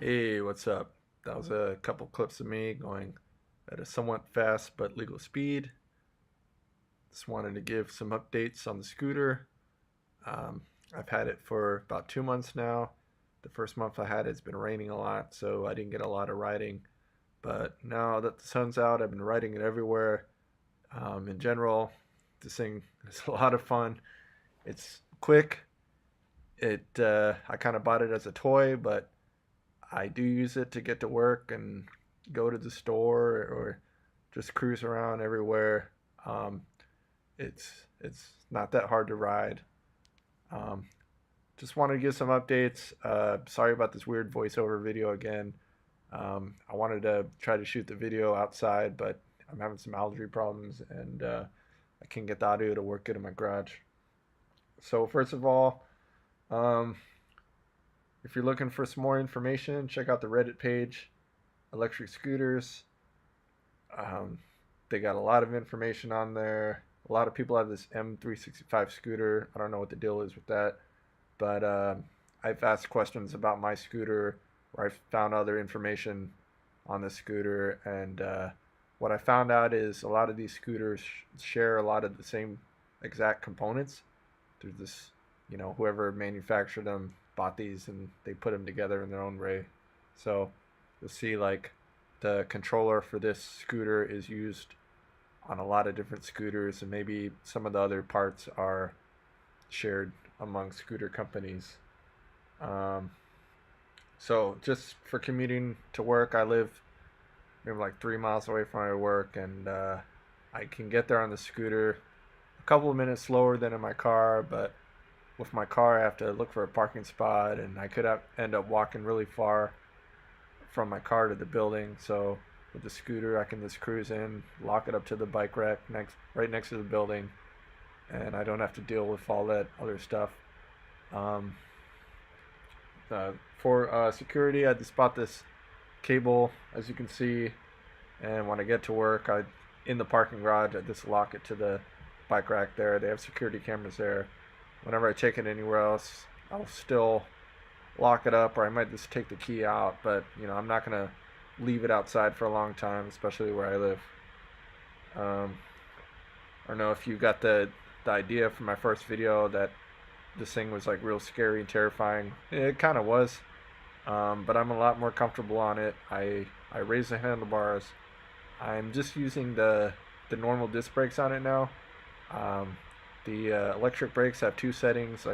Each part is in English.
Hey, what's up? That was a couple clips of me going at a somewhat fast but legal speed. Just wanted to give some updates on the scooter. Um, I've had it for about 2 months now. The first month I had it's been raining a lot, so I didn't get a lot of riding. But now that the sun's out, I've been riding it everywhere. In general, this thing is a lot of fun. It's quick. I kind of bought it as a toy, but I do use it to get to work and go to the store or just cruise around everywhere. Um, it's not that hard to ride. Um, just wanted to give some updates. Sorry about this weird voiceover video again. I wanted to try to shoot the video outside, but I'm having some allergy problems and I can't get the audio to work good in my garage. So first of all, um, if you're looking for some more information, check out the Reddit page, Electric Scooters. Um, they got a lot of information on there. A lot of people have this M365 scooter. I don't know what the deal is with that, but I've asked questions about my scooter, or I found other information on the scooter, and what I found out is a lot of these scooters share a lot of the same exact components. There's this, whoever manufactured them bought these and they put them together in their own way. So you'll see like the controller for this scooter is used on a lot of different scooters, and maybe some of the other parts are shared among scooter companies. Um, so just for commuting to work, I live maybe like 3 miles away from my work, and I can get there on the scooter a couple of minutes slower than in my car, but with my car I have to look for a parking spot, and I could end up walking really far from my car to the building. So with the scooter I can just cruise in, lock it up to the bike rack right next to the building, and I don't have to deal with all that other stuff. Um, for security, I just bought this cable, as you can see, and when I get to work, in the parking garage, I just lock it to the bike rack there. They have security cameras there. Whenever I take it anywhere else, I'll still lock it up, or I might just take the key out, but I'm not gonna leave it outside for a long time, especially where I live. I don't know if you got the idea from my first video that this thing was like real scary and terrifying. It kind of was, but I'm a lot more comfortable on it. I raise the handlebars. I'm just using the normal disc brakes on it now. Um, the electric brakes have two settings,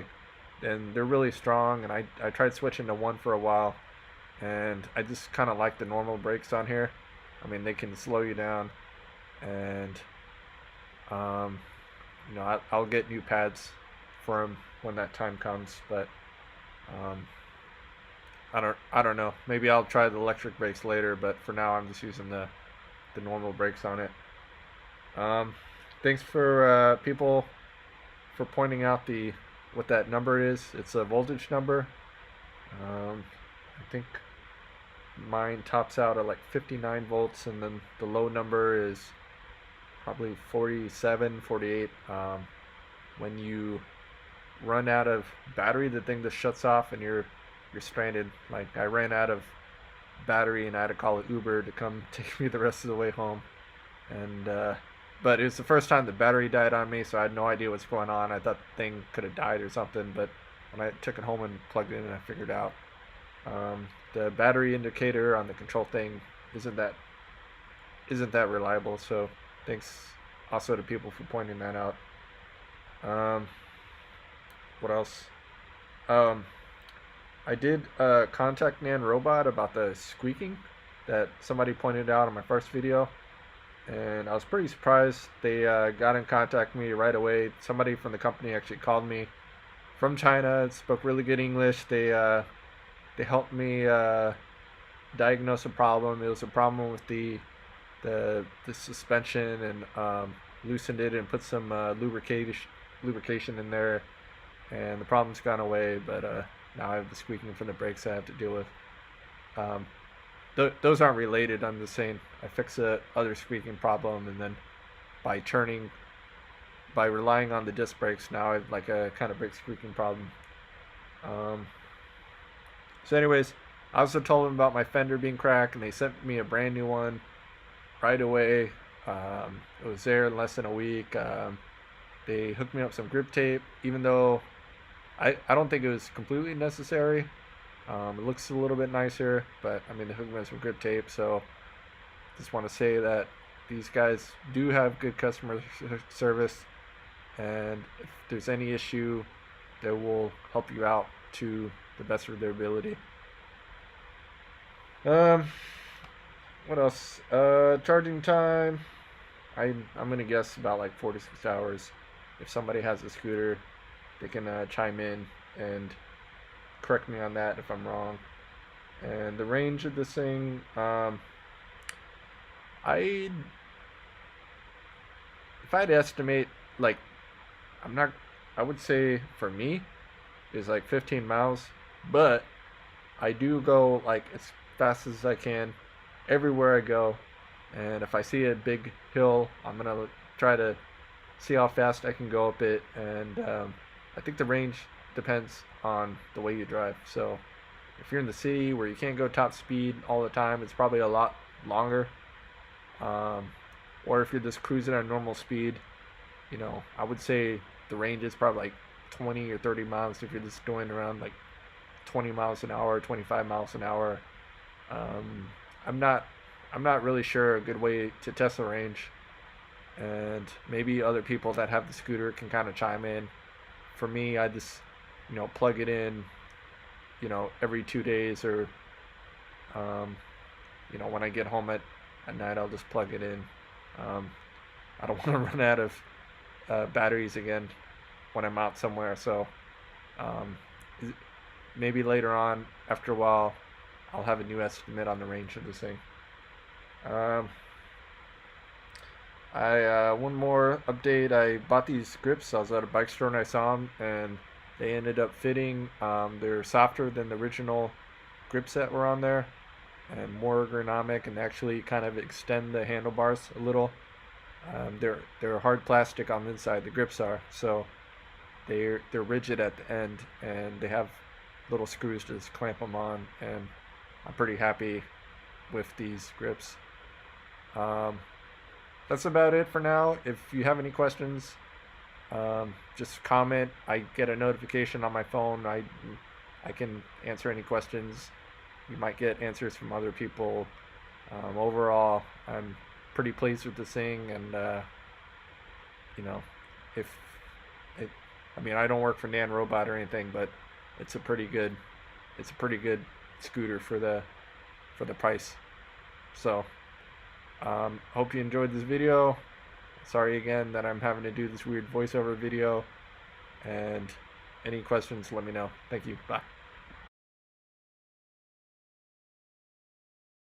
and they're really strong. And I tried switching to one for a while, and I just kind of like the normal brakes on here. I mean, they can slow you down, and um, I'll get new pads for them when that time comes. But um, I don't know. Maybe I'll try the electric brakes later, but for now I'm just using the normal brakes on it. Um, Thanks for people for pointing out the what that number is. It's a voltage number. I think mine tops out at like 59 volts, and then the low number is probably 47, 48. When you run out of battery, the thing just shuts off and you're stranded. Like, I ran out of battery and I had to call an Uber to come take me the rest of the way home. And but it was the first time the battery died on me, so I had no idea what's going on. I thought the thing could have died or something, but when I took it home and plugged it in, I figured out. The battery indicator on the control thing isn't that reliable. So thanks also to people for pointing that out. Um, what else? Um, I did contact Nanrobot about the squeaking that somebody pointed out in my first video, and I was pretty surprised. They got in contact with me right away. Somebody from the company actually called me from China, spoke really good English. They helped me diagnose a problem. It was a problem with the suspension, and loosened it and put some lubrication in there, and the problem's gone away. But now I have the squeaking from the brakes I have to deal with. Um, those aren't related. I'm just saying I fix the other squeaking problem, and then by relying on the disc brakes, now I have like a kind of brake squeaking problem. Um, so anyways, I also told them about my fender being cracked, and they sent me a brand new one right away. It was there in less than a week. They hooked me up some grip tape, even though I don't think it was completely necessary. It looks a little bit nicer, but I mean, they hooked me up some grip tape, so just want to say that these guys do have good customer service, and if there's any issue, they will help you out to the best of their ability. Um, what else? Charging time. I'm gonna guess about like 4 to 6 hours. If somebody has a scooter, they can chime in and correct me on that if I'm wrong. And the range of this thing, I if I'd estimate, like, I'm not, I would say for me is like 15 miles, but I do go like as fast as I can everywhere I go. And if I see a big hill, I'm gonna try to see how fast I can go up it. And I think the range depends on the way you drive. So if you're in the city where you can't go top speed all the time, it's probably a lot longer. Or if you're just cruising at normal speed, I would say the range is probably like 20 or 30 miles if you're just going around like 20 miles an hour, 25 miles an hour. Um, I'm not I'm not really sure a good way to test the range, and maybe other people that have the scooter can kind of chime in. For me, I just plug it in, every 2 days, or when I get home at night, I'll just plug it in. Um, I don't want to run out of batteries again when I'm out somewhere. So um, maybe later on, after a while, I'll have a new estimate on the range of this thing. Um, I One more update. I bought these grips. I was at a bike store and I saw them, and they ended up fitting. They're softer than the original grips that were on there, and more ergonomic, and actually kind of extend the handlebars a little. They're hard plastic on the inside. The grips are, so they're rigid at the end, and they have little screws to just clamp them on. And I'm pretty happy with these grips. Um, that's about it for now. If you have any questions, just comment. I get a notification on my phone. I can answer any questions. You might get answers from other people. Overall, I'm pretty pleased with this thing, and if it, I mean, I don't work for Nanrobot or anything, but it's a pretty good, scooter for the price. So, hope you enjoyed this video. Sorry again that I'm having to do this weird voiceover video. And any questions, let me know. Thank you. Bye.